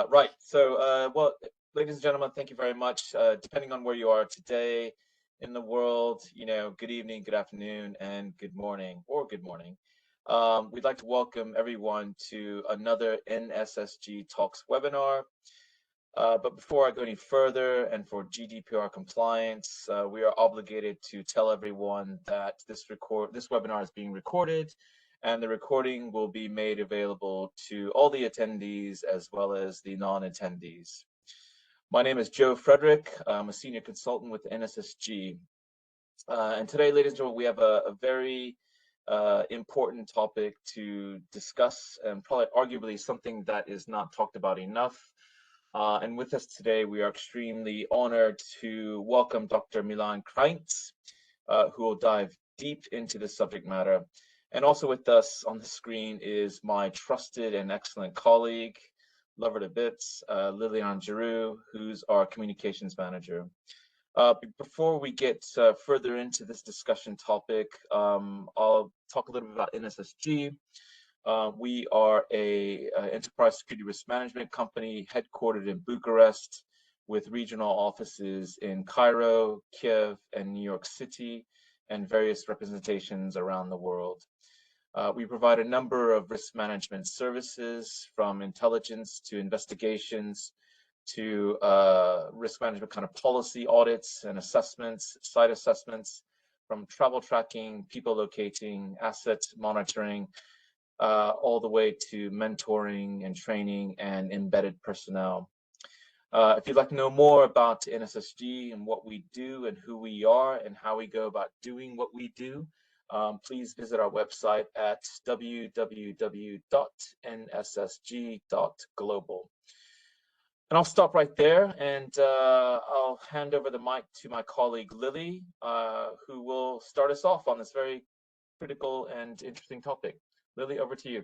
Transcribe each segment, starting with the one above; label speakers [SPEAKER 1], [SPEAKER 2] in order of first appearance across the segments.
[SPEAKER 1] Right. Well, ladies and gentlemen, thank you very much. Depending on where you are today in the world, good evening, good afternoon, and good morning, or good morning. We'd like to welcome everyone to another NSSG Talks webinar. But before I go any further, and for GDPR compliance, we are obligated to tell everyone that this webinar is being recorded, and the recording will be made available to all the attendees as well as the non-attendees. My name is Joe Frederick. I'm a senior consultant with NSSG. And today, ladies and gentlemen, we have a very important topic to discuss, and probably arguably something that is not talked about enough. And with us today, we are extremely honored to welcome Dr. Milan Krajnc, who will dive deep into the subject matter. And also with us on the screen is my trusted and excellent colleague, lover to bits, Lilian Giroux, who's our communications manager. Before we get further into this discussion topic, I'll talk a little bit about NSSG. We are a enterprise security risk management company headquartered in Bucharest with regional offices in Cairo, Kiev, and New York City, and various representations around the world. We provide a number of risk management services, from intelligence to investigations to risk management kind of policy audits and assessments, site assessments, from travel tracking, people locating, asset monitoring, all the way to mentoring and training and embedded personnel. If you'd like to know more about NSSG and what we do and who we are and how we go about doing what we do, please visit our website at www.nssg.global. And I'll stop right there, and I'll hand over the mic to my colleague Lily, who will start us off on this very critical and interesting topic. Lily, over to you.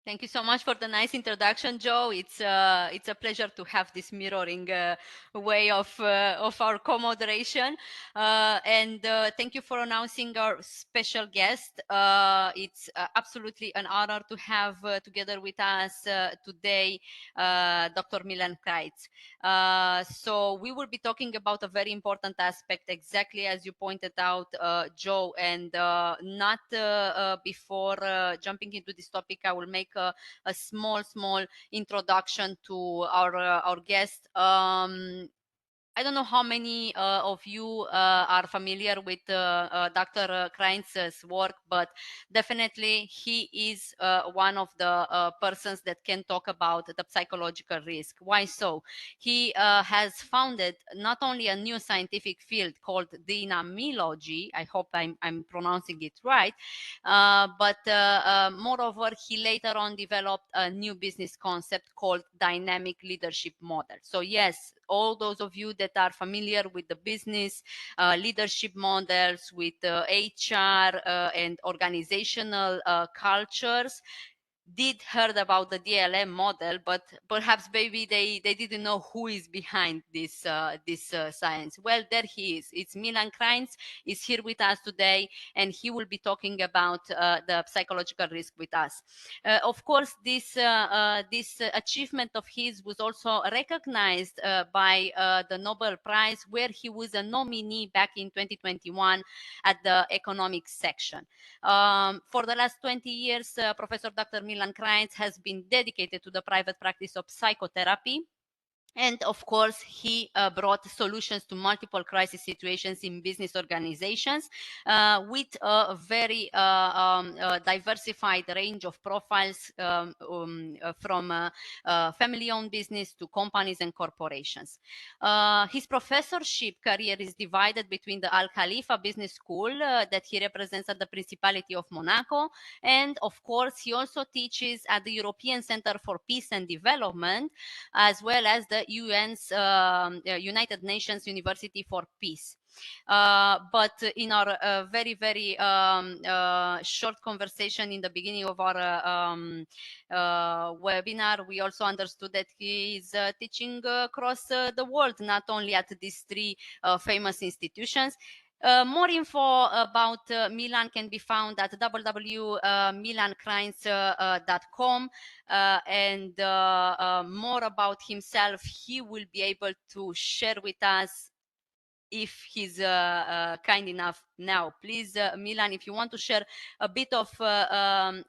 [SPEAKER 2] Thank you so much for the nice introduction, Joe. It's a pleasure to have this mirroring way of our co-moderation. And thank you for announcing our special guest. It's absolutely an honor to have together with us today Dr. Milan Krajnc. So we will be talking about a very important aspect, exactly as you pointed out, Joe. And not before jumping into this topic, I will make a small introduction to our guest. I don't know how many of you are familiar with Dr. Krajnc's work, but definitely he is one of the persons that can talk about the psychological risk. Why so? He has founded not only a new scientific field called dynamology, I hope I'm pronouncing it right, but moreover, he later on developed a new business concept called dynamic leadership model. So yes, all those of you that are familiar with the business leadership models, with HR and organizational cultures, did heard about the DLM model, but perhaps maybe they didn't know who is behind this science. Well, there he is. It's Milan Krajnc is here with us today, and he will be talking about the psychological risk with us. Of course, this achievement of his was also recognized by the Nobel Prize, where he was a nominee back in 2021 at the economics section. For the last 20 years, Professor Dr. Milan Krajnc has been dedicated to the private practice of psychotherapy. And of course, he brought solutions to multiple crisis situations in business organizations with a very diversified range of profiles from family-owned business to companies and corporations. His professorship career is divided between the Al Khalifa Business School that he represents at the Principality of Monaco. And of course, he also teaches at the European Center for Peace and Development, as well as the UN's United Nations University for Peace. But in our very short conversation in the beginning of our webinar, we also understood that he is teaching across the world, not only at these three famous institutions. More info about Milan can be found at www.milankrajnc.com, and more about himself he will be able to share with us if he's kind enough now. Please, Milan, if you want to share a bit of a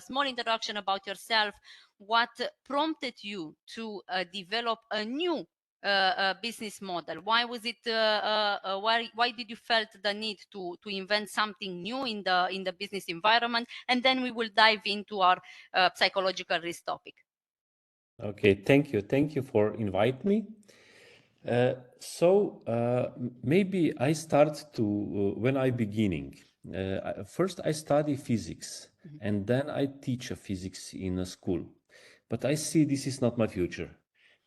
[SPEAKER 2] small introduction about yourself, what prompted you to develop a new business model? Why was it? Why did you felt the need to invent something new in the business environment? And then we will dive into our psychological risk topic.
[SPEAKER 3] Okay, thank you. Thank you for inviting me. Maybe I start to when I beginning. First, I study physics, and then I teach physics in a school. But I see this is not my future.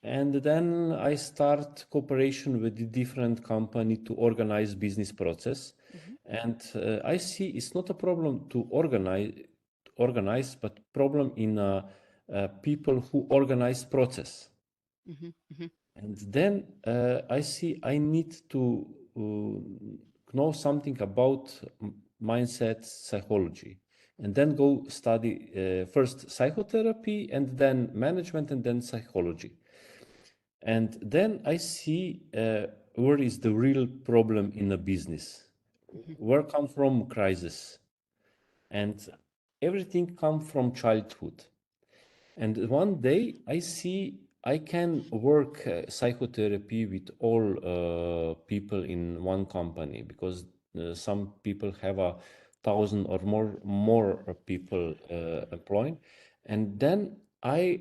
[SPEAKER 3] And then I start cooperation with the different company to organize business process. And I see it's not a problem to organize, but problem in people who organize process. And then I see I need to know something about mindset psychology, and then go study first psychotherapy, and then management, and then psychology. And then I see where is the real problem in a business, where come from crisis, and everything come from childhood. And one day I see I can work psychotherapy with all people in one company, because some people have 1,000 or more people employed. And then I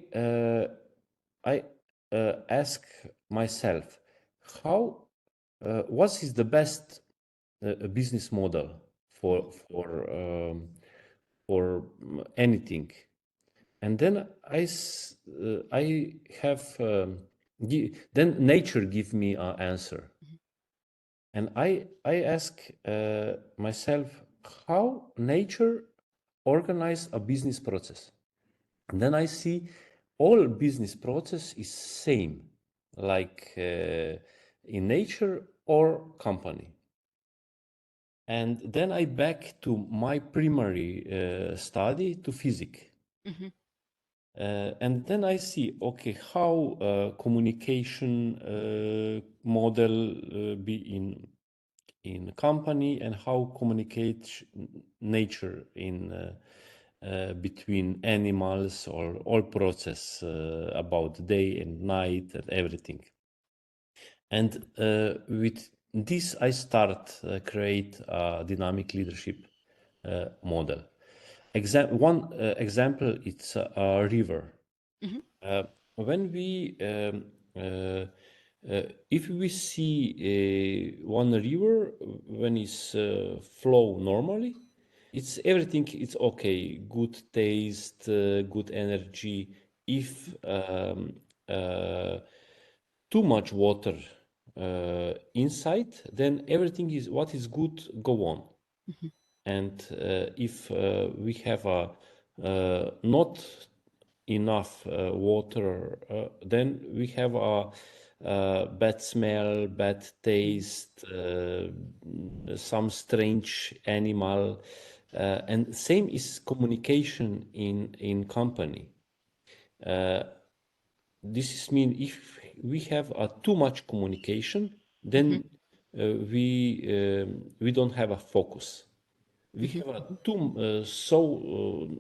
[SPEAKER 3] ask myself, how what is the best business model for anything? And then I have then nature give me an answer, and I ask myself how nature organize a business process. And then I see all business process is same, like in nature or company. And then I back to my primary study to physics. And then I see, okay, how communication model be in company, and how communicate nature in between animals, or all process about day and night and everything. And with this, I start create a dynamic leadership model. One example, it's a river. When we, if we see one river when it's flow normally, it's everything. It's okay, good taste, good energy. If too much water inside, then everything is what is good go on. And if we have not enough water, then we have a bad smell, bad taste, some strange animal, and same is communication in company. This is mean if we have too much communication, then we don't have a focus. We have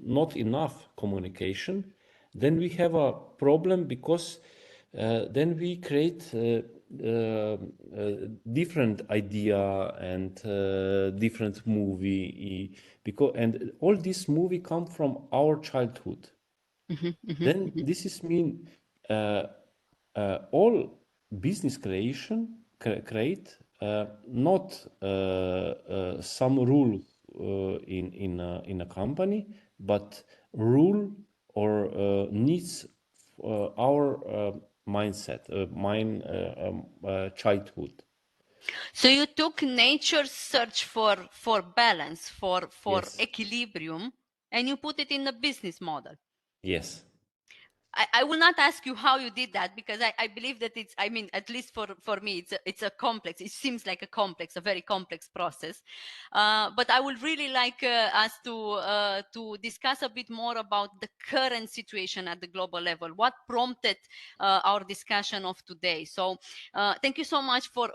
[SPEAKER 3] not enough communication, then we have a problem, because then we create different idea and different movie, and all this movie come from our childhood. Then this is mean all business creation create not some rule in a company, but rule or needs our mindset, childhood.
[SPEAKER 2] So you took nature's search for balance, for
[SPEAKER 3] Yes.
[SPEAKER 2] equilibrium, and you put it in the business model.
[SPEAKER 3] Yes.
[SPEAKER 2] I will not ask you how you did that, because I believe that it's, I mean, at least for me, it's a complex, it seems like a very complex process. But I would really like us to discuss a bit more about the current situation at the global level. What prompted our discussion of today? So thank you so much for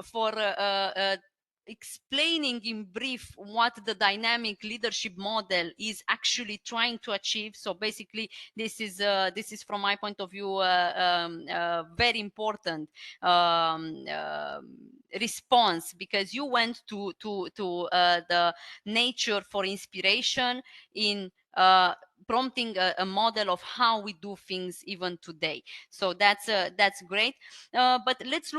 [SPEAKER 2] explaining in brief what the dynamic leadership model is actually trying to achieve. So basically, this is from my point of view very important response, because you went to the nature for inspiration in prompting a model of how we do things even today. So that's great. But let's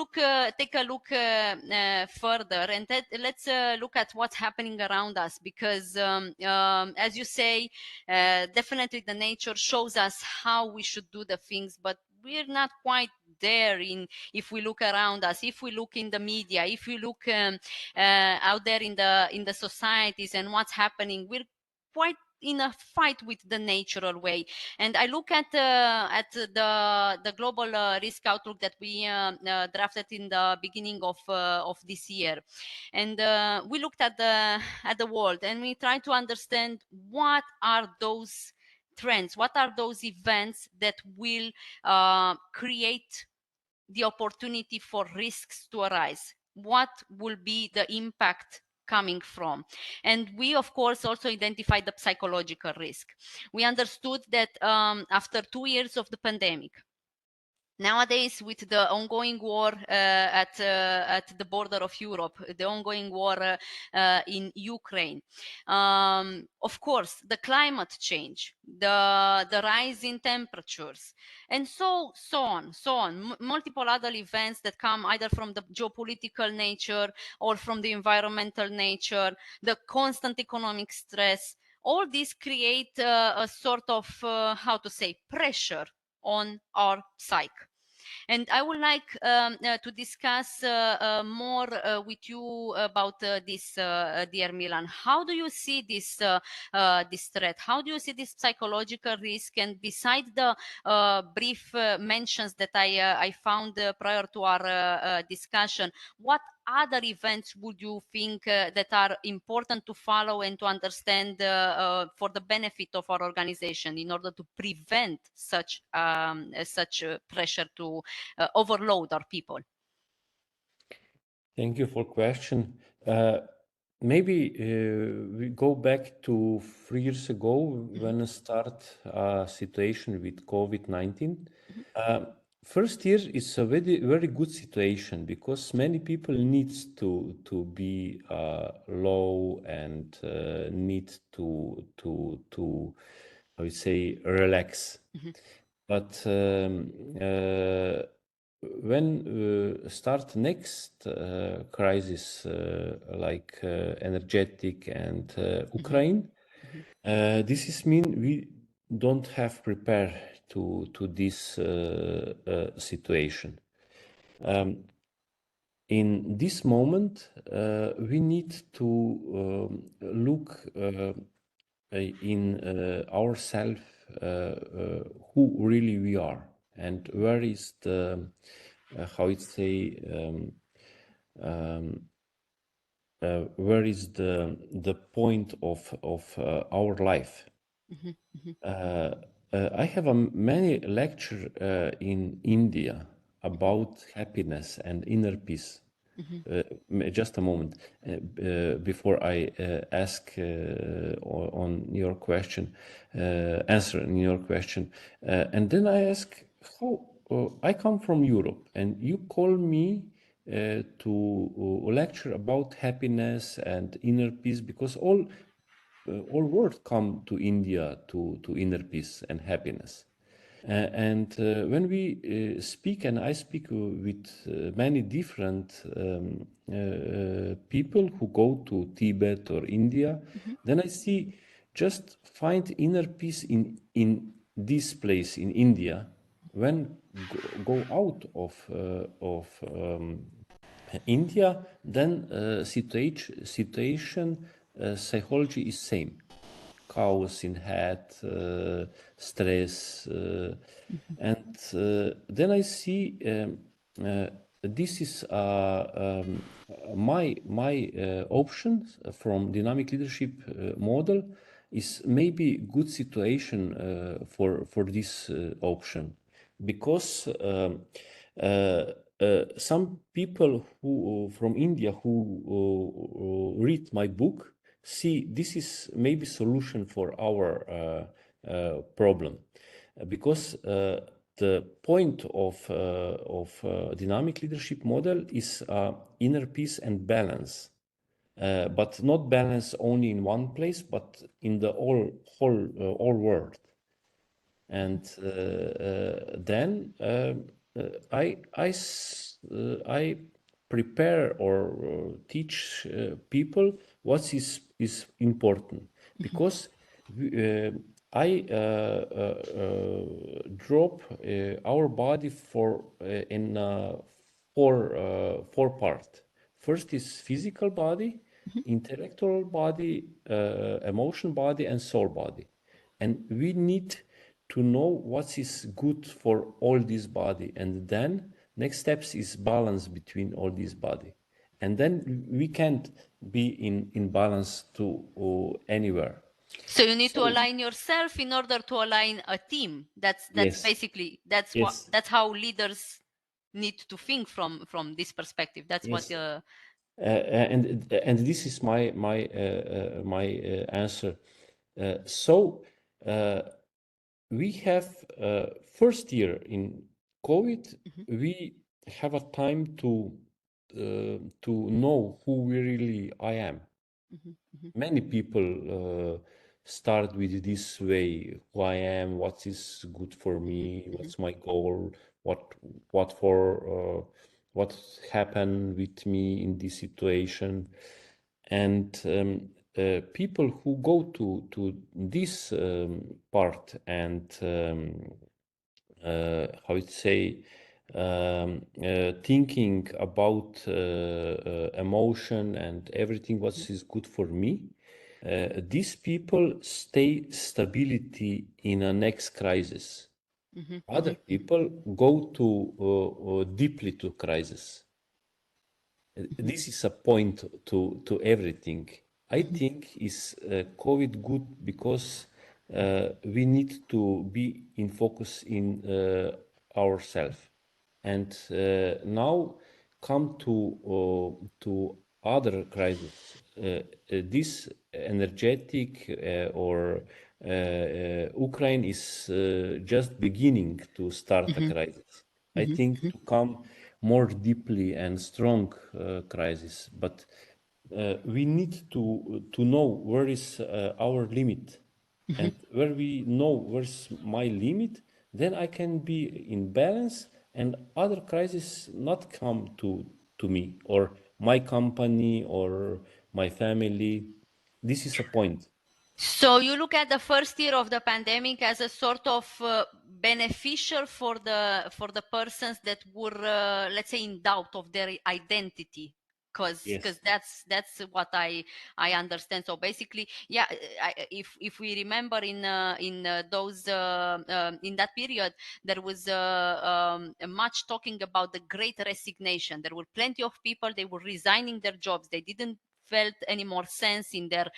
[SPEAKER 2] take a look further, and let's look at what's happening around us, because as you say, definitely the nature shows us how we should do the things, but we're not quite there if we look around us, if we look in the media, if we look out there in the societies and what's happening. We're quite in a fight with the natural way. And I look at the global risk outlook that we drafted in the beginning of this year, and we looked at the world, and we try to understand what are those trends, what are those events that will create the opportunity for risks to arise, what will be the impact coming from. And we, of course, also identified the psychological risk. We understood that after 2 years of the pandemic, nowadays, with the ongoing war at the border of Europe, the ongoing war in Ukraine, of course, the climate change, the rise in temperatures, and so on, multiple other events that come either from the geopolitical nature or from the environmental nature, the constant economic stress. All these create a sort of, how to say, pressure on our psyche. And I would like to discuss more with you about this, dear Milan. How do you see this threat? How do you see this psychological risk? And beside the brief mentions that I found prior to our discussion, what other events would you think that are important to follow and to understand for the benefit of our organization in order to prevent such pressure to overload our people?
[SPEAKER 3] Thank you for question. Maybe we go back to 3 years ago when I start a situation with COVID-19. First year is a very good situation because many people needs to be low and need to I would say relax. But when start next crisis like energetic and Ukraine, this is mean we don't have prepared to this situation. In this moment, we need to look in ourselves who really we are and where is the how it say where is the point of our life. I have many lecture in India about happiness and inner peace. Just a moment before I ask on your question, answer in your question, and then I ask how I come from Europe, and you call me to lecture about happiness and inner peace because all world come to India to inner peace and happiness. And when we speak, and I speak with many different people who go to Tibet or India, then I see just find inner peace in this place in India. When go out of India, then situation psychology is same. chaos in head, stress, and then I see this is my option from dynamic leadership model is maybe good situation for this option because some people who from India who read my book see this is maybe solution for our problem because the point of dynamic leadership model is inner peace and balance, but not balance only in one place, but in the whole world. And then I prepare or teach people what is important because I drop our body for in four part. First is physical body, intellectual body, emotion body, and soul body, and we need to know what is good for all this body, and then next steps is balance between all this body, and then we can't be in balance to anywhere.
[SPEAKER 2] So you need to
[SPEAKER 3] So
[SPEAKER 2] align yourself in order to align a team. That's
[SPEAKER 3] yes,
[SPEAKER 2] basically that's
[SPEAKER 3] yes,
[SPEAKER 2] how leaders need to think from this perspective. That's what
[SPEAKER 3] yes. And this is my answer. So we have first year in COVID, we have a time to know who we really I am. Many people start with this way: who I am, what is good for me, what's my goal, what happened with me in this situation, and people who go to this part and how it say thinking about emotion and everything what is good for me, these people stay stability in a next crisis. Other people go to deeply to crisis. This is a point to everything. I think is COVID good because we need to be in focus in ourselves, and now come to other crises. This energetic or Ukraine is just beginning to start a crisis. I think to come more deeply and strong crisis, but we need to know where is our limit, and where we know where's my limit, then I can be in balance, and other crises not come to me or my company or my family. This is a point.
[SPEAKER 2] So you look at the first year of the pandemic as a sort of beneficial for the persons that were, let's say, in doubt of their identity, because
[SPEAKER 3] Yes.
[SPEAKER 2] that's what I understand. So basically, yeah, if we remember in those in that period, there was much talking about the Great Resignation. There were plenty of people, they were resigning their jobs. They didn't felt any more sense in their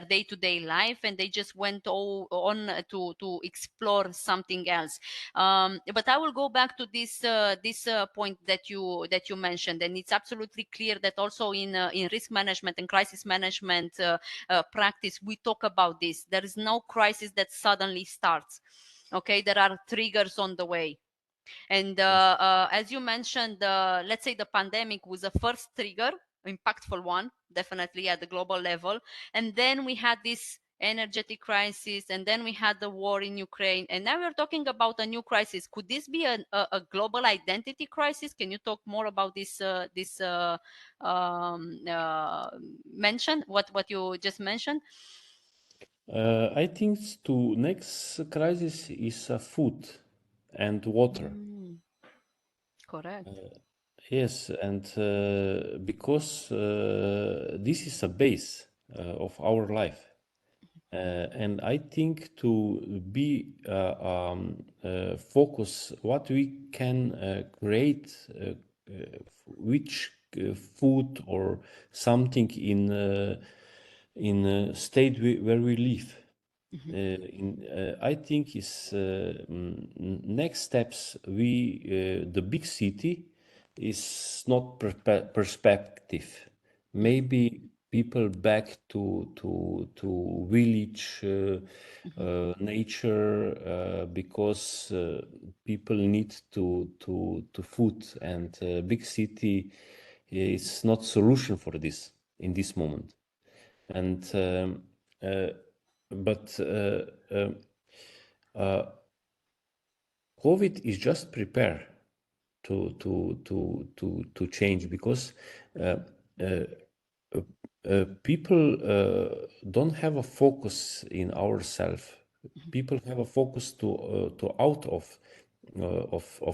[SPEAKER 2] day-to-day life, and they just went on to explore something else. But I will go back to this point that you mentioned, and it's absolutely clear that also in risk management and crisis management practice, we talk about this. There is no crisis that suddenly starts. Okay, there are triggers on the way. And as you mentioned, let's say the pandemic was a first trigger, impactful one, definitely at the global level. And then we had this energetic crisis, and then we had the war in Ukraine, and now we're talking about a new crisis. Could this be a global identity crisis? Can you talk more about this mention, what you just mentioned?
[SPEAKER 3] I think to next crisis is food and water.
[SPEAKER 2] Correct.
[SPEAKER 3] Yes, and because this is a base of our life. And I think to be focus what we can create, which food or something in state where we live. I think is next steps. The big city is not perspective. Maybe people back to village nature because people need to food, and big city is not solution for this in this moment. And uh, but COVID is just prepare to change, because uh, uh, people don't have a focus in ourself. People have a focus to out of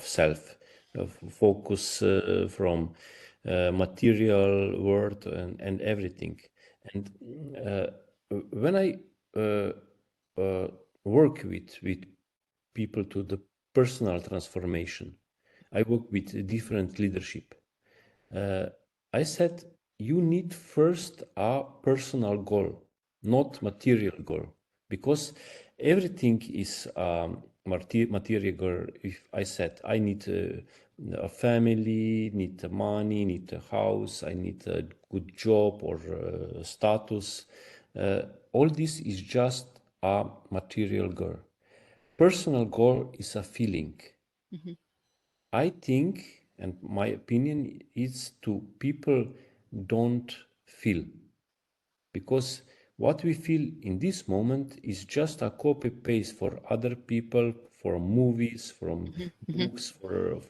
[SPEAKER 3] self, focus from material world and everything. And uh, when I work with people to the personal transformation, I work with different leadership. I said, you need first a personal goal, not material goal, because everything is material goal. If I said I need a family, need money, need a house, I need a good job or status, all this is just a material goal. Personal goal is a feeling. I think, and my opinion is to people don't feel, because what we feel in this moment is just a copy paste for other people, for movies, from books, for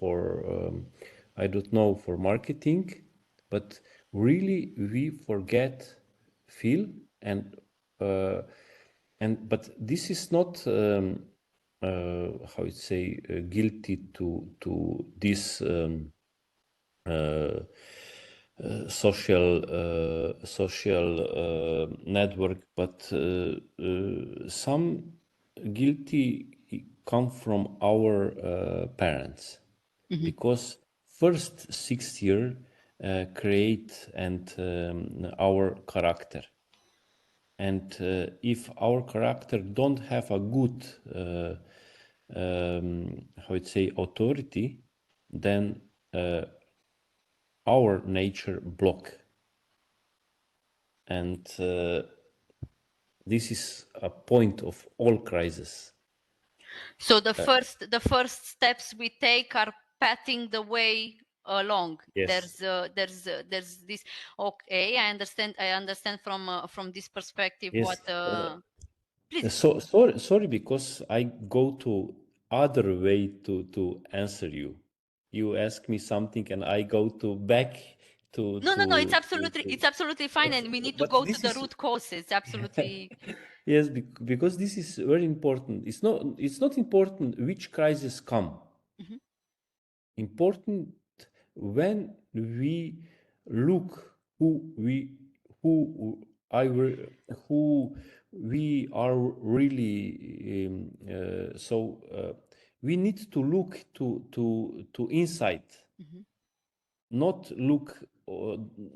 [SPEAKER 3] I don't know, for marketing, but really we forget feel. And uh, but this is not how it say guilty to this uh, social network, but some guilty come from our parents, because first 6 year create and our character. And if our character don't have a good how it say authority, then our nature block. And this is a point of all crisis.
[SPEAKER 2] So the first steps we take are pathing the way along.
[SPEAKER 3] Yes.
[SPEAKER 2] There's this. Okay, I understand from this perspective
[SPEAKER 3] Yes.
[SPEAKER 2] what please.
[SPEAKER 3] So sorry, because I go to other way to answer you. You ask me something and I go to back
[SPEAKER 2] No, it's absolutely fine,
[SPEAKER 3] but
[SPEAKER 2] and we need to
[SPEAKER 3] but
[SPEAKER 2] go to
[SPEAKER 3] this
[SPEAKER 2] the
[SPEAKER 3] is
[SPEAKER 2] root causes. Absolutely.
[SPEAKER 3] yes, because this is very important. It's not important which crisis come. Important when we look who I who we are really we need to look to inside, not look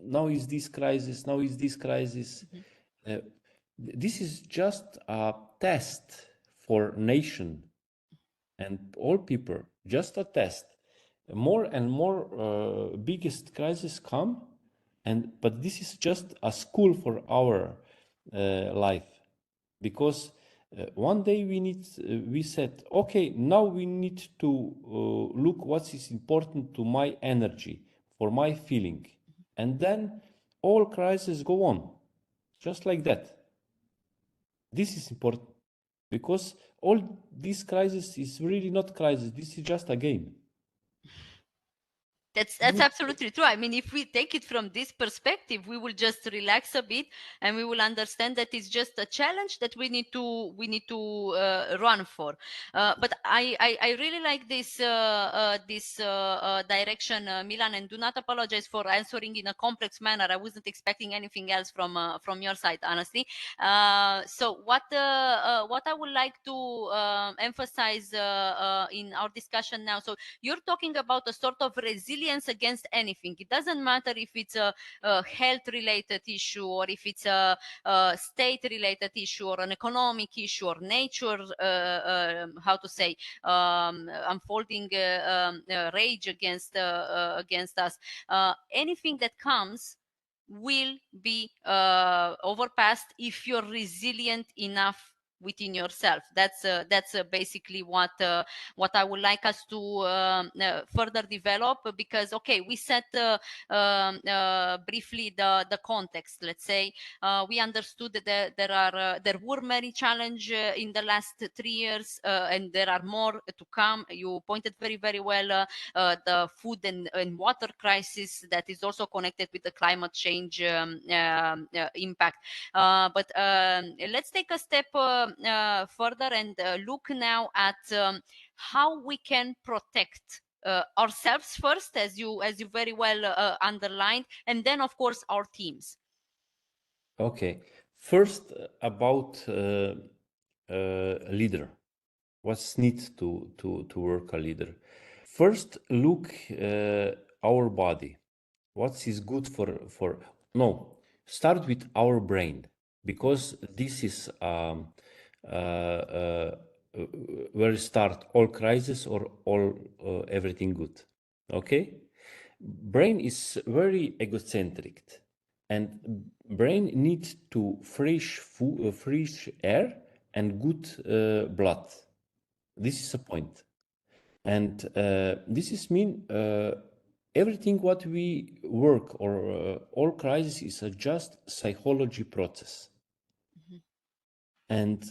[SPEAKER 3] now is this crisis, now is this crisis. uh, this is just a test for nation and all people, just a test. More and more biggest crises come, but this is just a school for our life, because one day we said, okay, now we need to look what is important to my energy, for my feeling, and then all crises go on, just like that. This is important, because all this crisis is really not crisis. This is just a game.
[SPEAKER 2] That's absolutely true. I mean, if we take it from this perspective, we will just relax a bit, and we will understand that it's just a challenge that we need to run for. But I really like this direction, Milan, and do not apologize for answering in a complex manner. I wasn't expecting anything else from your side, honestly. So what I would like to emphasize in our discussion now. So you're talking about a sort of resilience against anything. It doesn't matter if it's a health related issue, or if it's a state related issue, or an economic issue, or nature, how to say, unfolding rage against us. Anything that comes will be overpassed if you're resilient enough within yourself. That's basically what I would like us to further develop, because okay, we set briefly the context. Let's say we understood that there were many challenges in the last 3 years, and there are more to come. You pointed very well the food and water crisis that is also connected with the climate change impact. But let's take a step further and look now at how we can protect ourselves first, as you very well underlined, and then of course our teams.
[SPEAKER 3] Okay. First, about leader. What's need to work a leader? First, look our body. What is good for no. Start with our brain, because this is where start all crisis or all everything good. Okay, brain is very egocentric, and brain needs to fresh food, fresh air and good blood. This is a point. And this is mean everything what we work or all crisis is a just psychology process. And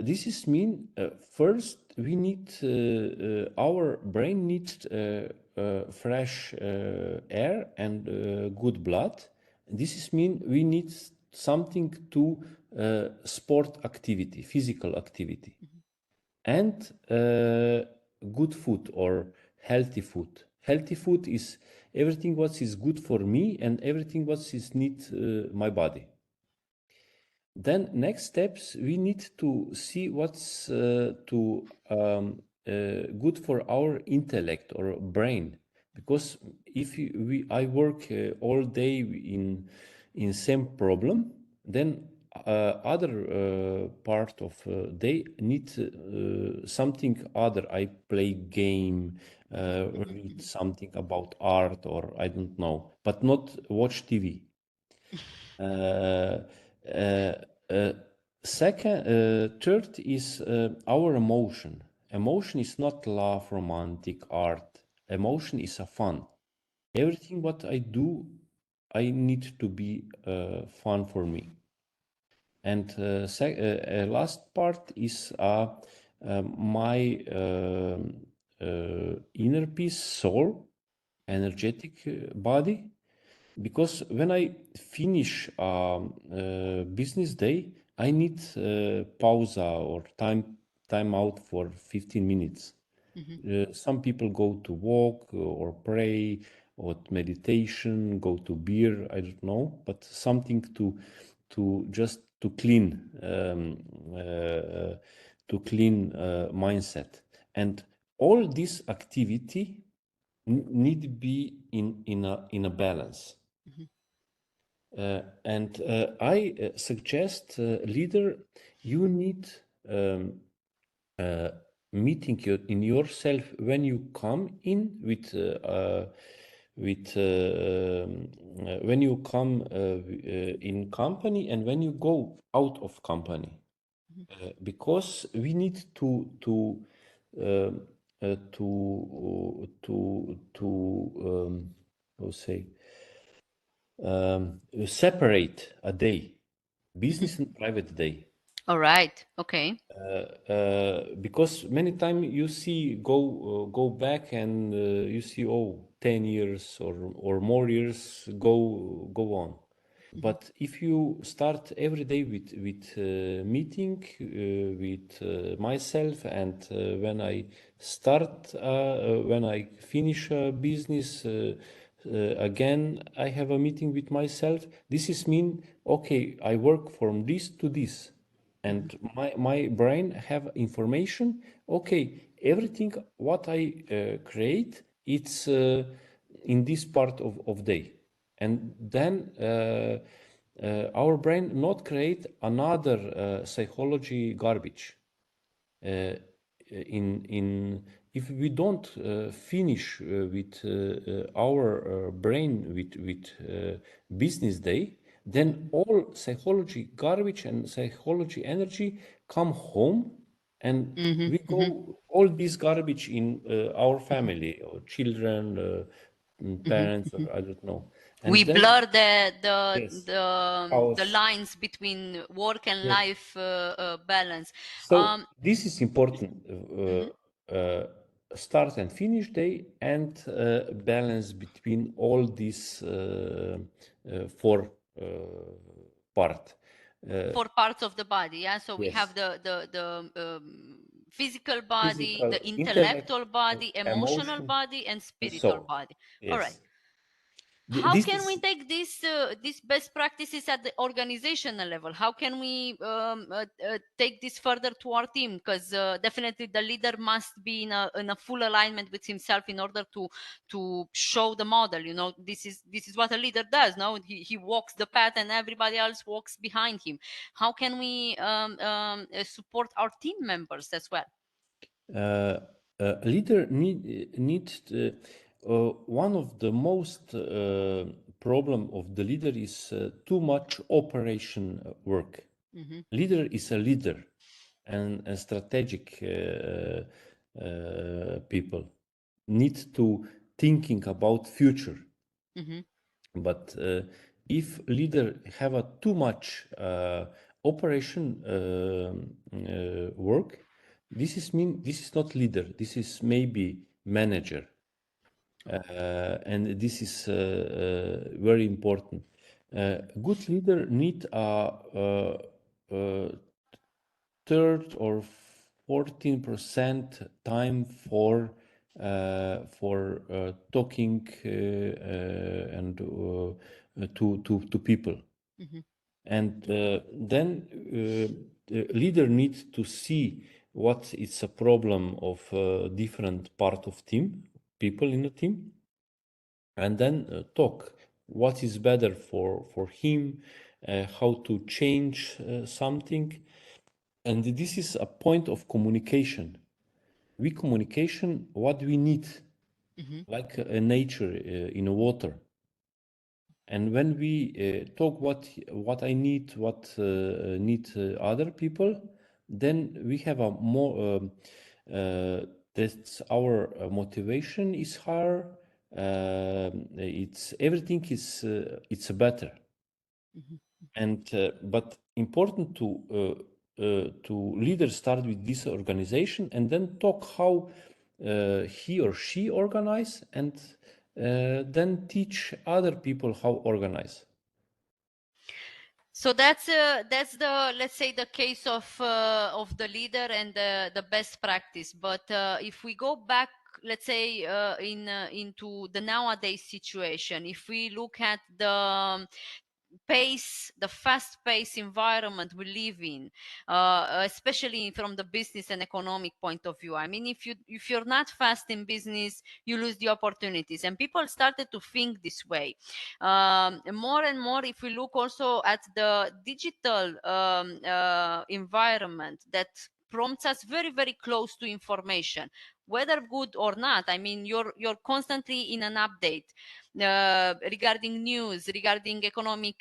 [SPEAKER 3] this is mean first we need our brain needs fresh air and good blood. This is mean we need something to sport activity, physical activity, and good food or healthy food. Healthy food is everything what is good for me and everything what is need my body. Then next steps, we need to see what's good for our intellect or brain, because if I work all day in same problem, then other part of day need something other. I play game, read something about art, or I don't know, but not watch TV. Uh, uh, uh, third is our emotion. Emotion is not love, romantic, art. Emotion is a fun. Everything what I do, I need to be fun for me. And last part is my inner peace, soul, energetic body. Because when I finish business day, I need pause or time out for 15 minutes. Some people go to walk or pray or meditation, go to beer, I don't know, but something to just to clean mindset. And all this activity need to be in a balance. And I suggest leader, you need meeting in yourself when you come in when you come in company and when you go out of company, because we need how say separate a day, business and private day.
[SPEAKER 2] All right. Okay.
[SPEAKER 3] Because many times you see go back and you see 10 years or more years go on. But if you start every day with meeting with myself, and when I finish a business again, I have a meeting with myself. This is mean, okay, I work from this to this, and my brain have information. Okay, everything what I create, it's in this part of day, and then our brain not create another psychology garbage. In If we don't finish with our brain with business day, then all psychology garbage and psychology energy come home, and we go all this garbage in our family or children, parents, or I don't know.
[SPEAKER 2] We
[SPEAKER 3] And then
[SPEAKER 2] blur
[SPEAKER 3] yes,
[SPEAKER 2] the
[SPEAKER 3] house.
[SPEAKER 2] lines between work and
[SPEAKER 3] Yes.
[SPEAKER 2] life balance.
[SPEAKER 3] So this is important.
[SPEAKER 2] Mhm.
[SPEAKER 3] Start and finish day, and balance between all these four part. Uh,
[SPEAKER 2] Four parts of the body, yeah. So we have
[SPEAKER 3] yes,
[SPEAKER 2] the physical body,
[SPEAKER 3] physical,
[SPEAKER 2] the
[SPEAKER 3] intellect,
[SPEAKER 2] intellectual body, emotional
[SPEAKER 3] emotion,
[SPEAKER 2] body, and
[SPEAKER 3] and
[SPEAKER 2] spiritual
[SPEAKER 3] soul.
[SPEAKER 2] body. All right.
[SPEAKER 3] Yes.
[SPEAKER 2] How
[SPEAKER 3] This
[SPEAKER 2] can we
[SPEAKER 3] is
[SPEAKER 2] take these best practices at the organizational level? How can we take this further to our team? Because definitely the leader must be in a full alignment with himself in order to show the model. You know, this is what a leader does. No, he walks the path and everybody else walks behind him. How can we support our team members as well?
[SPEAKER 3] leader need one of the most problem of the leader is too much operation work. Leader is a leader and a strategic people need to thinking about future. But if leader have a too much operation work, this is not leader. This is maybe manager, and this is very important. Good leader need a third or 14% time for talking and to people. And then the leader needs to see what is a problem of different part of team, people in the team, and then talk what is better for him, how to change something. And this is a point of communication. We communication what we need, like a nature in a water. And when we talk what I need, what need other people, then we have a more that's our motivation is higher. It's everything is it's better. And but important to leaders start with this organization and then talk how he or she organize, and then teach other people how organize.
[SPEAKER 2] So that's the, let's say, the case of the leader and the best practice. But if we go back, let's say, into the nowadays situation, if we look at the fast paced environment we live in, especially from the business and economic point of view. I mean, if you're not fast in business, you lose the opportunities, and people started to think this way. More and more, if we look also at the digital environment that prompts us very, very close to information, whether good or not. I mean, you're constantly in an update regarding news, regarding economic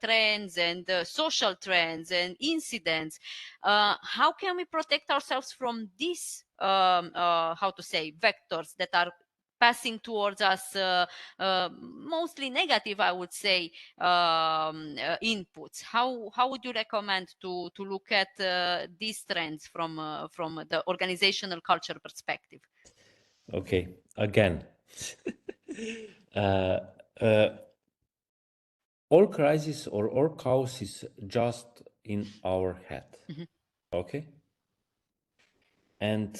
[SPEAKER 2] trends and social trends and incidents. How can we protect ourselves from these, how to say, vectors that are passing towards us mostly negative, I would say, inputs. How would you recommend to look at these trends from the organizational culture perspective?
[SPEAKER 3] Okay, again, uh, uh, all crisis or all chaos is just in our head. Okay, and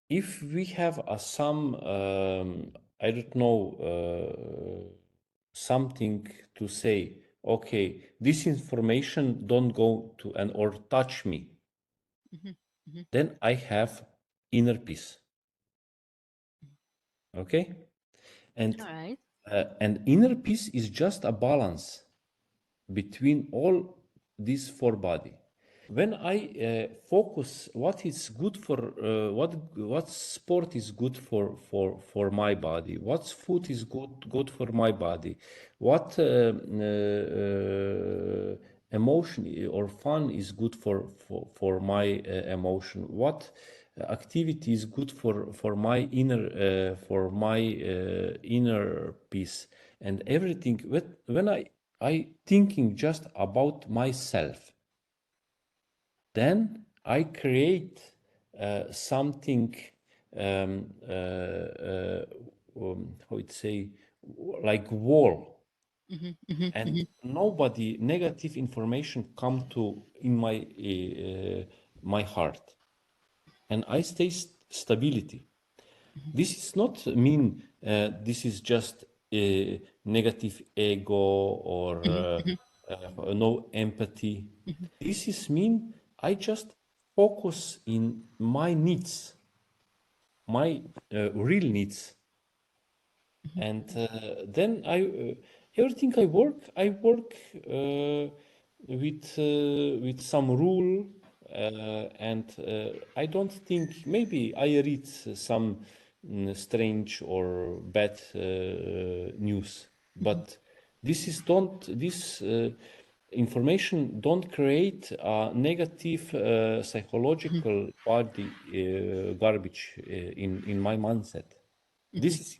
[SPEAKER 3] if we have some, I don't know, something to say, okay, this information don't go to and or touch me, then I have inner peace. Okay, and
[SPEAKER 2] All right.
[SPEAKER 3] and inner peace is just a balance between all these four body. When I focus what is good for what sport is good for my body, what food is good for my body, what emotion or fun is good for my emotion, what activity is good for my inner peace and everything. When I thinking just about myself, then I create something how it say, like wall, and nobody negative information come to in my heart, and I stay stability. This is not mean this is just a negative ego or no empathy. This is mean I just focus in my needs, my real needs, and then I everything I work with some rule, and I don't think maybe I read some strange or bad news, but this information don't create a negative psychological body garbage in my mindset. This is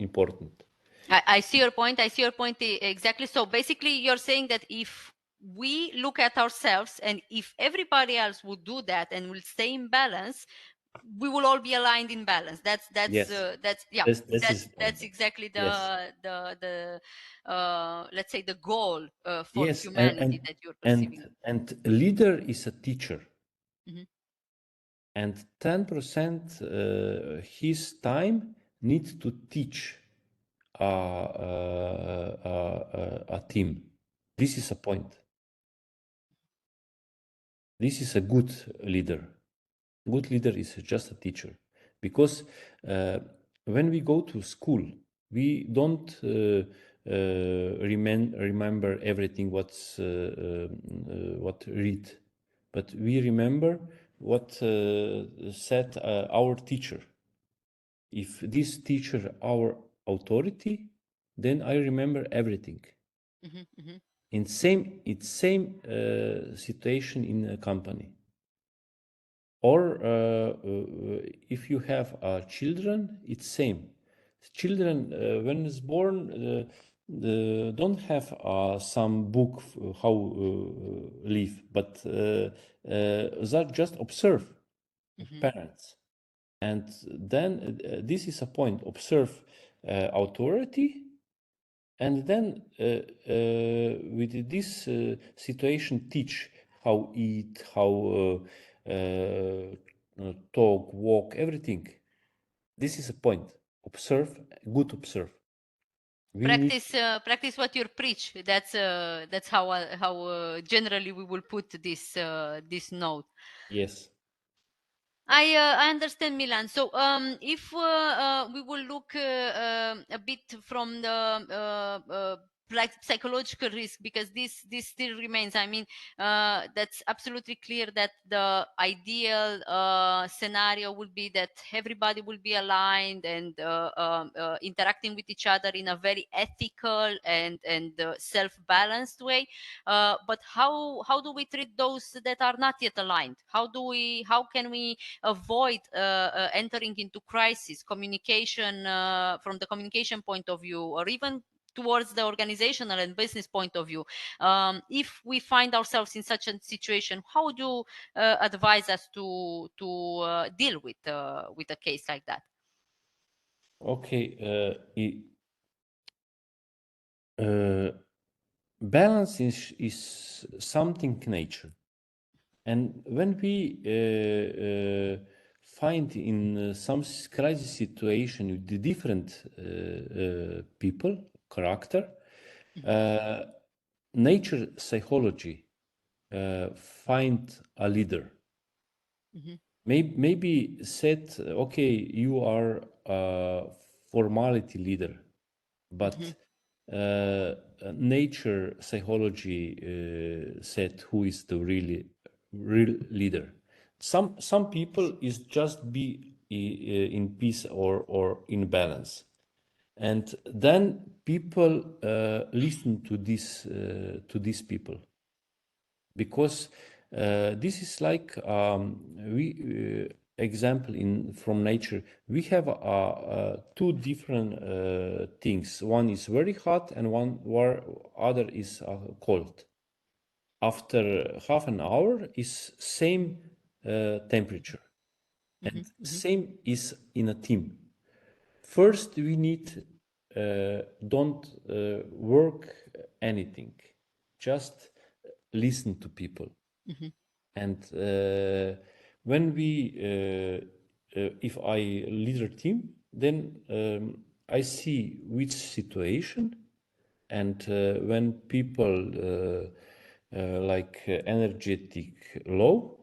[SPEAKER 3] important.
[SPEAKER 2] I see your point. I see your point exactly. So basically, you're saying that if we look at ourselves and if everybody else would do that and will stay in balance, we will all be aligned in balance. That's
[SPEAKER 3] Yes,
[SPEAKER 2] yeah.
[SPEAKER 3] this is the point.
[SPEAKER 2] That's exactly
[SPEAKER 3] Yes,
[SPEAKER 2] the let's say the goal for
[SPEAKER 3] yes,
[SPEAKER 2] humanity that you're perceiving.
[SPEAKER 3] and a leader is a teacher,
[SPEAKER 2] Mhm.
[SPEAKER 3] and 10% his time needs to teach a team. This is a point. This is a good leader. Good leader is just a teacher, because when we go to school, we don't remember everything what read, but we remember what said our teacher. If this teacher our authority, then I remember everything. It's same situation in a company. Or if you have children, it's same. Children, when it's born, don't have some book how live, but that just observe parents. And then this is a point: observe authority, and then with this situation, teach how eat, how talk, walk, everything. This is a point. Observe, good observe. We need,
[SPEAKER 2] Practice what you preach. That's how generally we will put this note.
[SPEAKER 3] yes.
[SPEAKER 2] I understand, Milan. So if we will look a bit from the like psychological risk, because this still remains. I mean, that's absolutely clear that the ideal scenario would be that everybody will be aligned and interacting with each other in a very ethical and self-balanced way. But how do we treat those that are not yet aligned? How can we avoid entering into crisis communication from the communication point of view, or even towards the organizational and business point of view? If we find ourselves in such a situation, how would you advise us to deal with a case like that?
[SPEAKER 3] Okay, balance is something nature. And when we find in some crisis situation with the different people, character, nature psychology find a leader. Maybe said, okay, you are a formality leader, but nature psychology said who is the real leader. Some people is just be in peace or in balance, and then people listen to these people, because this is like we example in from nature. We have two different things. One is very hot and one where other is cold. After half an hour is same temperature, and same is in a team. First we need don't work anything, just listen to people. And when we if I lead a team, then I see which situation, and when people like energetic low,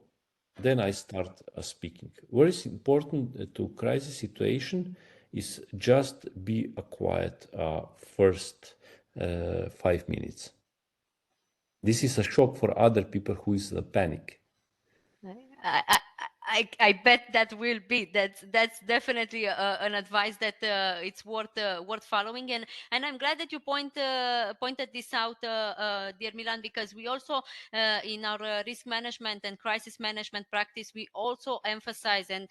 [SPEAKER 3] then I start speaking. What is important to crisis situation is just be a quiet first 5 minutes. This is a shock for other people who is panic.
[SPEAKER 2] I bet that will be that's definitely an advice that it's worth following, and I'm glad that you pointed this out, dear Milan, because we also in our risk management and crisis management practice, we also emphasize, and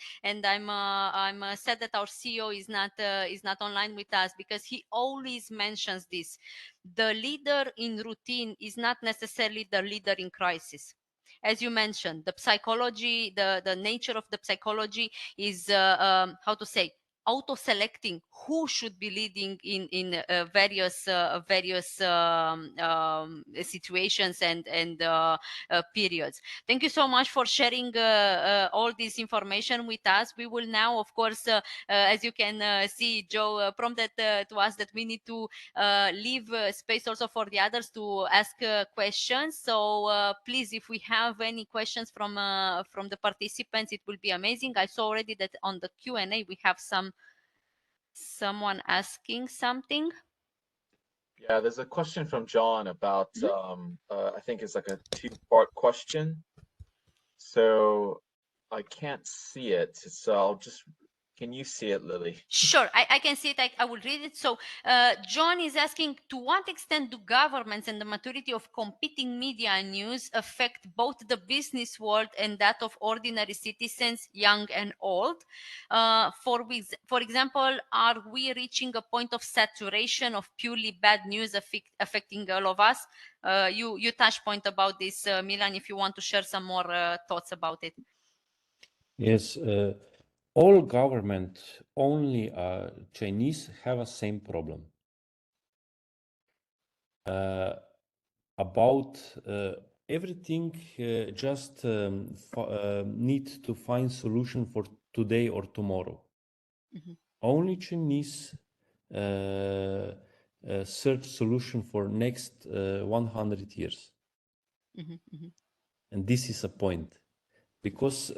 [SPEAKER 2] I'm sad that our CEO is not online with us, because he always mentions this: the leader in routine is not necessarily the leader in crisis. As you mentioned, the psychology, the nature of the psychology is how to say, auto-selecting who should be leading in various situations and periods. Thank you so much for sharing all this information with us. We will now, of course, as you can see, Joe prompted to us that we need to leave space also for the others to ask questions. So please, if we have any questions from the participants, it will be amazing. I saw already that on the Q&A we have someone asking something.
[SPEAKER 1] Yeah, there's a question from John about I think it's like a two-part question. So I can't see it, so I'll just, can you see it, Lily?
[SPEAKER 2] Sure, I can see it. I will read it. So John is asking, to what extent do governments and the maturity of competing media and news affect both the business world and that of ordinary citizens, young and old? For example, are we reaching a point of saturation of purely bad news affecting all of us? You touch point about this, Milan, if you want to share some more thoughts about it.
[SPEAKER 3] Yes, all government, only Chinese have a same problem about everything. Just need to find solution for today or tomorrow. Only Chinese search solution for next 100 years. And this is a point, because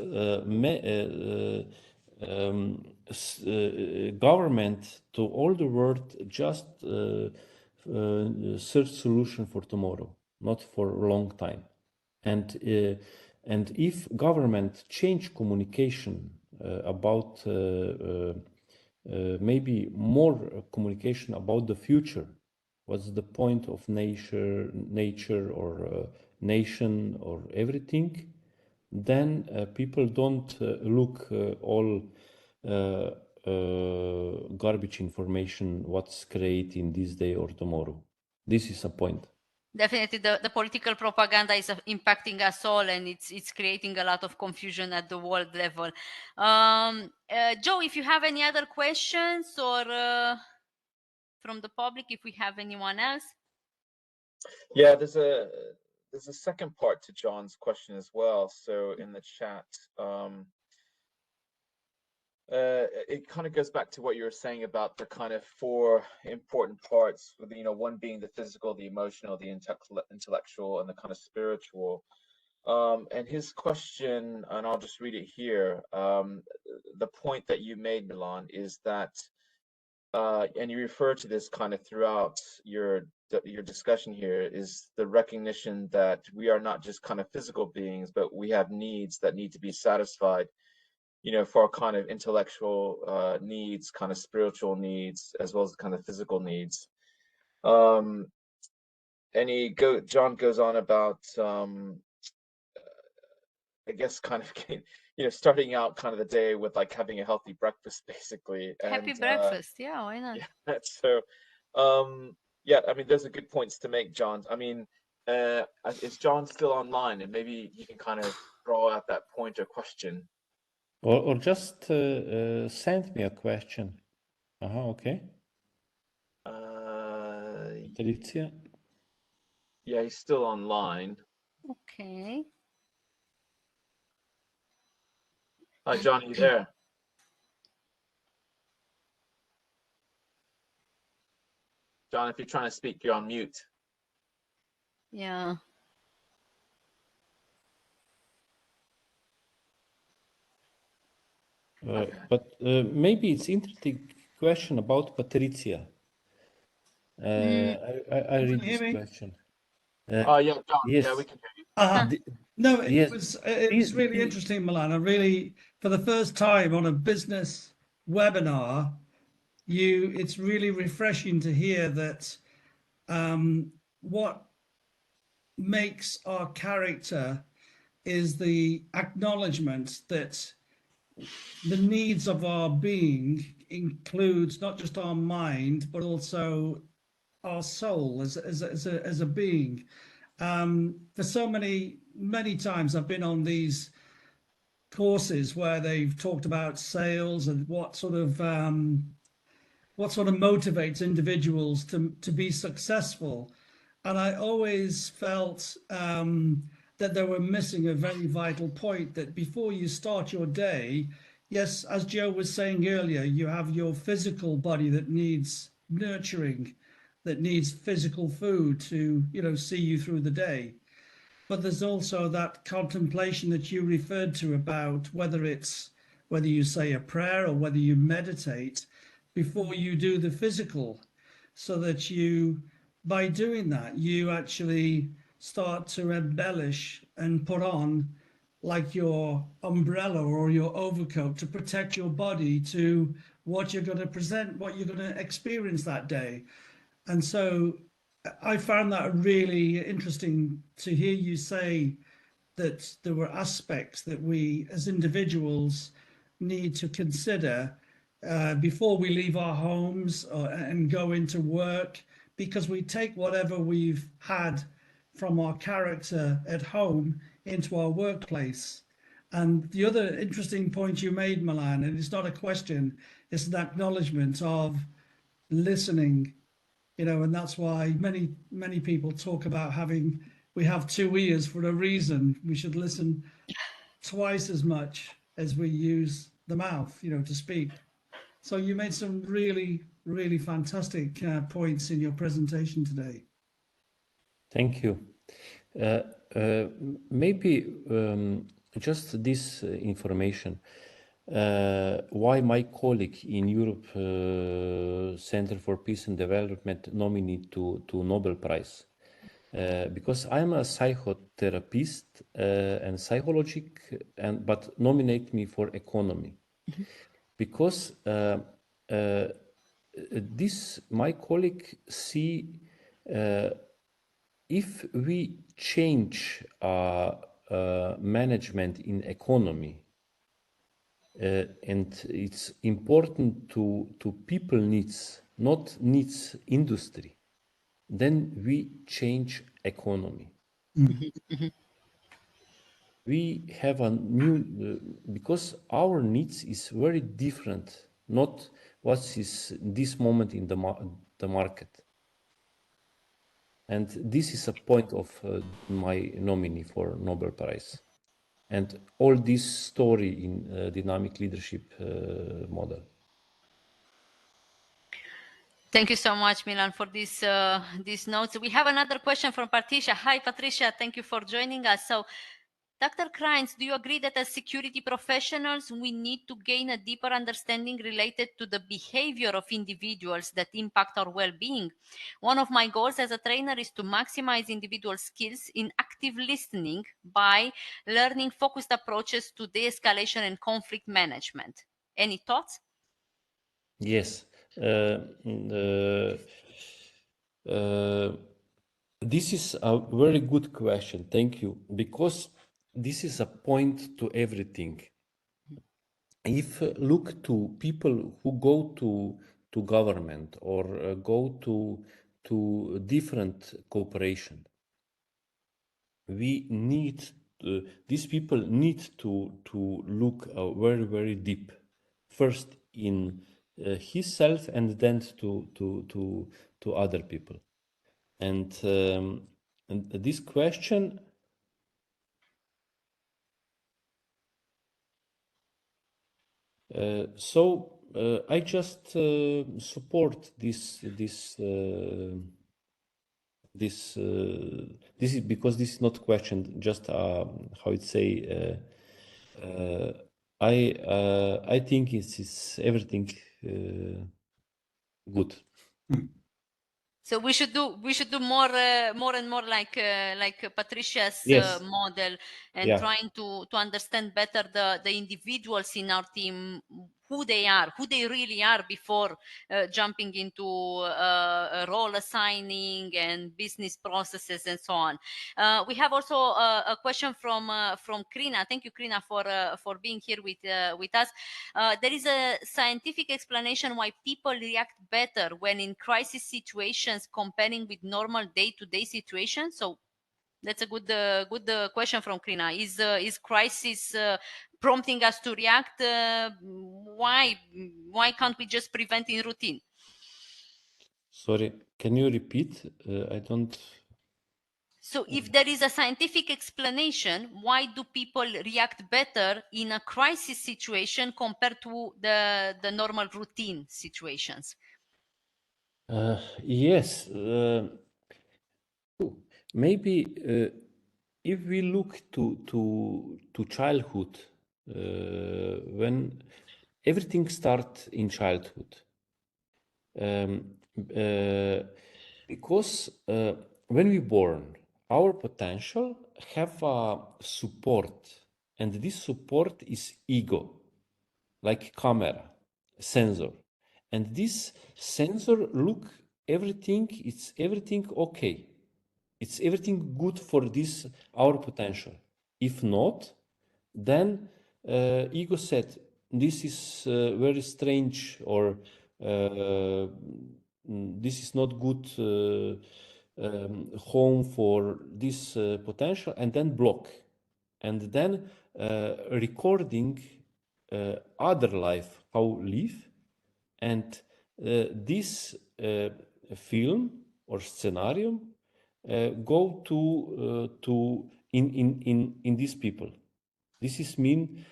[SPEAKER 3] government to all the world just search solution for tomorrow, not for a long time. And if government change communication about maybe more communication about the future, what's the point of nature or nation or everything, then people don't look all garbage information what's created in this day or tomorrow. This is a point.
[SPEAKER 2] Definitely, the political propaganda is impacting us all, and it's creating a lot of confusion at the world level. Joe, if you have any other questions or from the public, if we have anyone else.
[SPEAKER 1] Yeah, there's a second part to John's question as well. So in the chat, it kind of goes back to what you were saying about the kind of four important parts, with, you know, one being the physical, the emotional, the intellectual, and the kind of spiritual. And his question, and I'll just read it here. The point that you made, Milan, is that, and you refer to this kind of throughout your discussion here, is the recognition that we are not just kind of physical beings, but we have needs that need to be satisfied, you know, for our kind of intellectual needs, kind of spiritual needs, as well as kind of physical needs. And John goes on about, I guess, kind of, you know, starting out kind of the day with like having a healthy breakfast, basically.
[SPEAKER 2] Happy breakfast, yeah, why not?
[SPEAKER 1] Yeah, so, yeah, I mean, those are good points to make, John. I mean, is John still online? And maybe you can kind of draw out that point or question.
[SPEAKER 3] Or just send me a question. Okay. Patricia?
[SPEAKER 1] Yeah, he's still online.
[SPEAKER 2] Okay.
[SPEAKER 1] Hi, John, are you there? John, if you're trying to speak, you're on mute.
[SPEAKER 2] Yeah.
[SPEAKER 3] But maybe it's interesting question about Patricia. I read this question.
[SPEAKER 1] Yeah, John,
[SPEAKER 3] yes.
[SPEAKER 1] Yeah, we can hear you.
[SPEAKER 4] No, it
[SPEAKER 3] Yes.
[SPEAKER 4] was really interesting, Milan. I really, for the first time on a business webinar, it's really refreshing to hear that what makes our character is the acknowledgement that the needs of our being includes not just our mind, but also our soul as a being. For so many times I've been on these courses where they've talked about sales and what sort of motivates individuals to be successful, and I always felt that they were missing a very vital point, that before you start your day, yes, as Joe was saying earlier, you have your physical body that needs nurturing, that needs physical food to, you know, see you through the day. But there's also that contemplation that you referred to about whether you say a prayer or whether you meditate before you do the physical, so that by doing that, you actually start to embellish and put on like your umbrella or your overcoat to protect your body to what you're going to present, what you're going to experience that day. And so I found that really interesting to hear you say that there were aspects that we as individuals need to consider before we leave our homes and go into work, because we take whatever we've had from our character at home into our workplace. And the other interesting point you made, Milan, and it's not a question, it's an acknowledgement of listening, you know, and that's why many people talk about we have two ears for a reason. We should listen twice as much as we use the mouth, you know, to speak. So you made some really, really fantastic points in your presentation today.
[SPEAKER 3] Thank you. Maybe just this information. why my colleague in Europe Center for Peace and Development nominee to Nobel Prize. Because I'm a psychotherapist and psychologic, but nominate me for economy. Because this my colleague see if we change management in economy, and it's important to people needs, not needs industry, then we change economy. We have a new, because our needs is very different, not what is this moment in the market. And this is a point of my nominee for Nobel Prize. And all this story in dynamic leadership model.
[SPEAKER 2] Thank you so much, Milan, for these notes. We have another question from Patricia. Hi, Patricia. Thank you for joining us. So, Dr. Krajnc, do you agree that as security professionals, we need to gain a deeper understanding related to the behavior of individuals that impact our well-being? One of my goals as a trainer is to maximize individual skills in active listening by learning focused approaches to de-escalation and conflict management. Any thoughts?
[SPEAKER 3] Yes. This is a very good question. Thank you. Because this is a point to everything. If look to people who go to government or go to different cooperation, we need these people need to look very deep, first in himself and then to other people. And this question I just support this is because this is not question, just how it say I think it's everything good.
[SPEAKER 2] So we should do more and more like Patricia's
[SPEAKER 3] Yes.
[SPEAKER 2] model, and
[SPEAKER 3] Yeah.
[SPEAKER 2] trying to understand better the individuals in our team, who they really are before jumping into role assigning and business processes and so on. We have also a question from Krina. Thank you, Krina, for being here with us. There is a scientific explanation why people react better when in crisis situations comparing with normal day-to-day situations. So that's a good question from Krina. Is crisis prompting us to react? Why can't we just prevent in routine?
[SPEAKER 3] Sorry, can you repeat? I don't.
[SPEAKER 2] So if there is a scientific explanation, why do people react better in a crisis situation compared to the normal routine situations?
[SPEAKER 3] Yes, maybe if we look to childhood, when everything starts in childhood, because when we born, our potential have a support, and this support is ego, like camera, sensor, and this sensor look everything. It's everything okay. It's everything good for this our potential. If not, then ego said this is very strange, or this is not good home for this potential, and then block, and then recording other life how live, and this film or scenario go to in these people. This is mean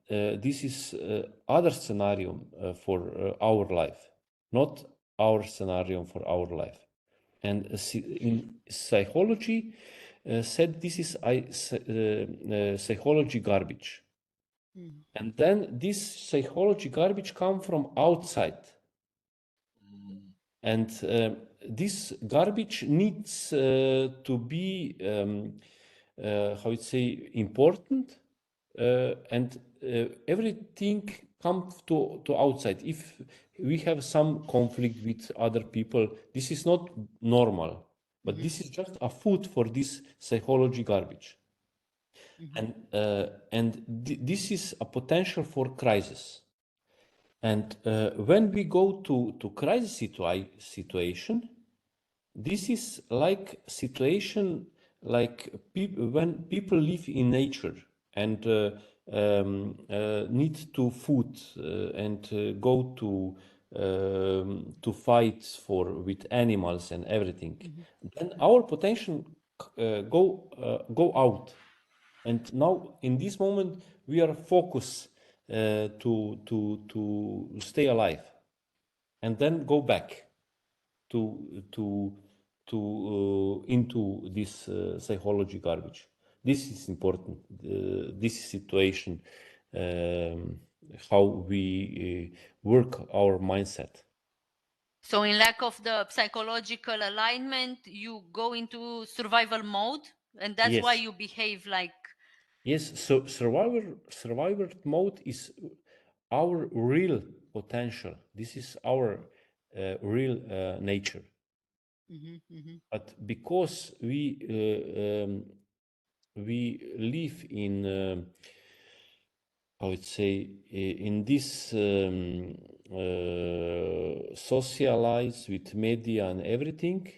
[SPEAKER 3] this is other scenario for our life, not our scenario for our life. And in psychology said this is psychology garbage. And then this psychology garbage come from outside. And this garbage needs to be, how you say, important, and everything comes to outside. If we have some conflict with other people, this is not normal, but this is just a food for this psychology garbage. And this is a potential for crisis. And when we go to crisis situation, this is like situation like when people live in nature and need to food and go to fight for with animals and everything. Then our potential go out. And now, in this moment, we are focused to stay alive, and then go back into this psychology garbage. This is important. This situation, how we work our mindset.
[SPEAKER 2] So in lack of the psychological alignment, you go into survival mode, and that's why
[SPEAKER 3] Yes.
[SPEAKER 2] you behave like.
[SPEAKER 3] Yes, so survivor mode is our real potential. This is our real nature. But because we live in I would say in this socialized with media and everything,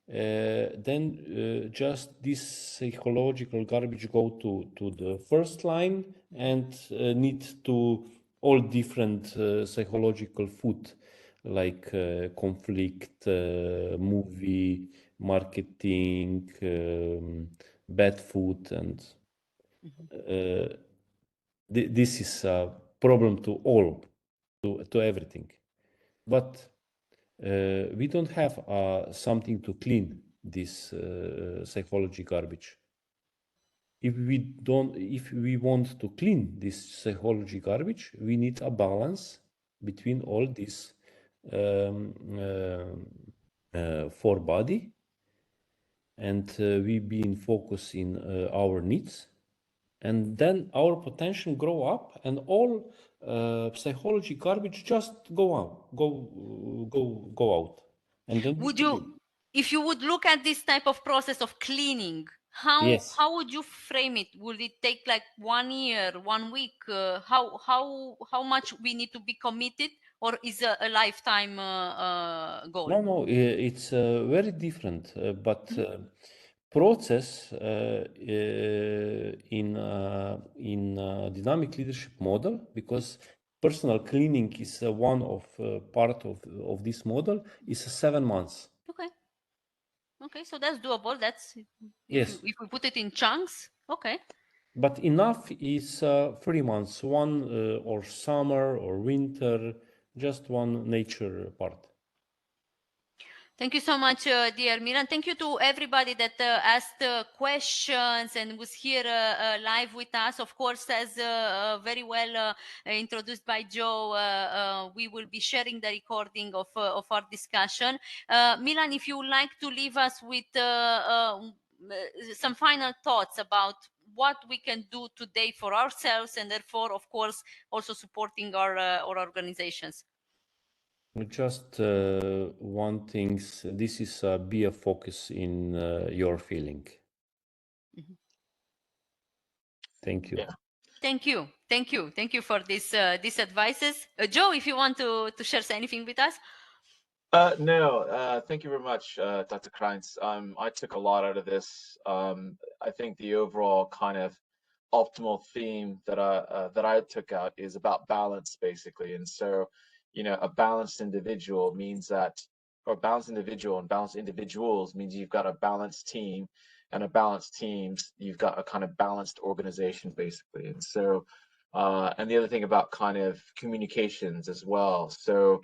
[SPEAKER 3] then just this psychological garbage go to the first line and need to all different psychological food like conflict, movie, marketing, bad food, and this is a problem to all, to everything. But we don't have something to clean this psychology garbage. If we want to clean this psychology garbage, we need a balance between all these for body, and we be in focus in our needs, and then our potential grow up, and all psychology garbage just go out, and then
[SPEAKER 2] Would you, if you would look at this type of process of cleaning, how would you frame it? Would it take like 1 year, 1 week? How much we need to be committed, or is a lifetime goal?
[SPEAKER 3] No, it's very different, but process in dynamic leadership model, because personal cleaning is one of part of this model, is 7 months.
[SPEAKER 2] Okay, so that's doable. That's
[SPEAKER 3] Yes.
[SPEAKER 2] if we put it in chunks. Okay.
[SPEAKER 3] But enough is 3 months, one or summer or winter, just one nature part.
[SPEAKER 2] Thank you so much, dear Milan. Thank you to everybody that asked questions and was here live with us. Of course, as very well introduced by Joe, we will be sharing the recording of our discussion. Milan, if you would like to leave us with some final thoughts about what we can do today for ourselves, and therefore, of course, also supporting our organizations.
[SPEAKER 3] Just one thing, this is be a focus in your feeling. Thank you.
[SPEAKER 1] Yeah.
[SPEAKER 2] Thank you. Thank you. Thank you for these advices. Joe, if you want to share anything with us.
[SPEAKER 1] No, thank you very much, Dr. Krajnc. I took a lot out of this. I think the overall kind of optimal theme that I took out is about balance, basically. And so, a balanced individual means that, or a balanced individual and balanced individuals means you've got a balanced team, and a balanced teams, you've got a kind of balanced organization, basically. And so, and the other thing about kind of communications as well. So,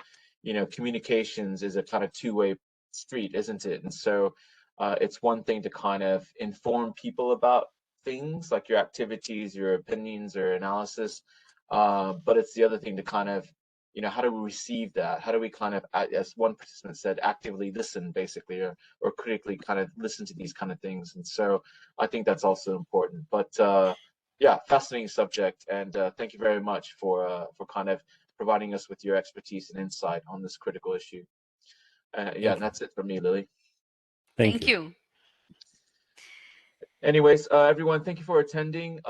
[SPEAKER 1] communications is a kind of two-way street, isn't it? And so it's one thing to kind of inform people about things like your activities, your opinions, or analysis, But it's the other thing to kind of, how do we receive that? How do we kind of, as one participant said, actively listen, basically, or critically kind of listen to these kind of things? And so I think that's also important. But yeah, fascinating subject, and thank you very much for kind of providing us with your expertise and insight on this critical issue. Yeah, and that's it for me, Lily.
[SPEAKER 2] Thank you.
[SPEAKER 1] Anyways, everyone, thank you for attending.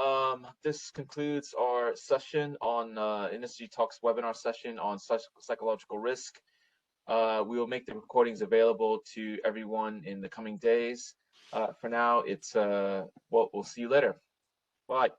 [SPEAKER 1] This concludes our session on NSSG Talks webinar session on psychological risk. We will make the recordings available to everyone in the coming days. For now, it's we'll see you later. Bye.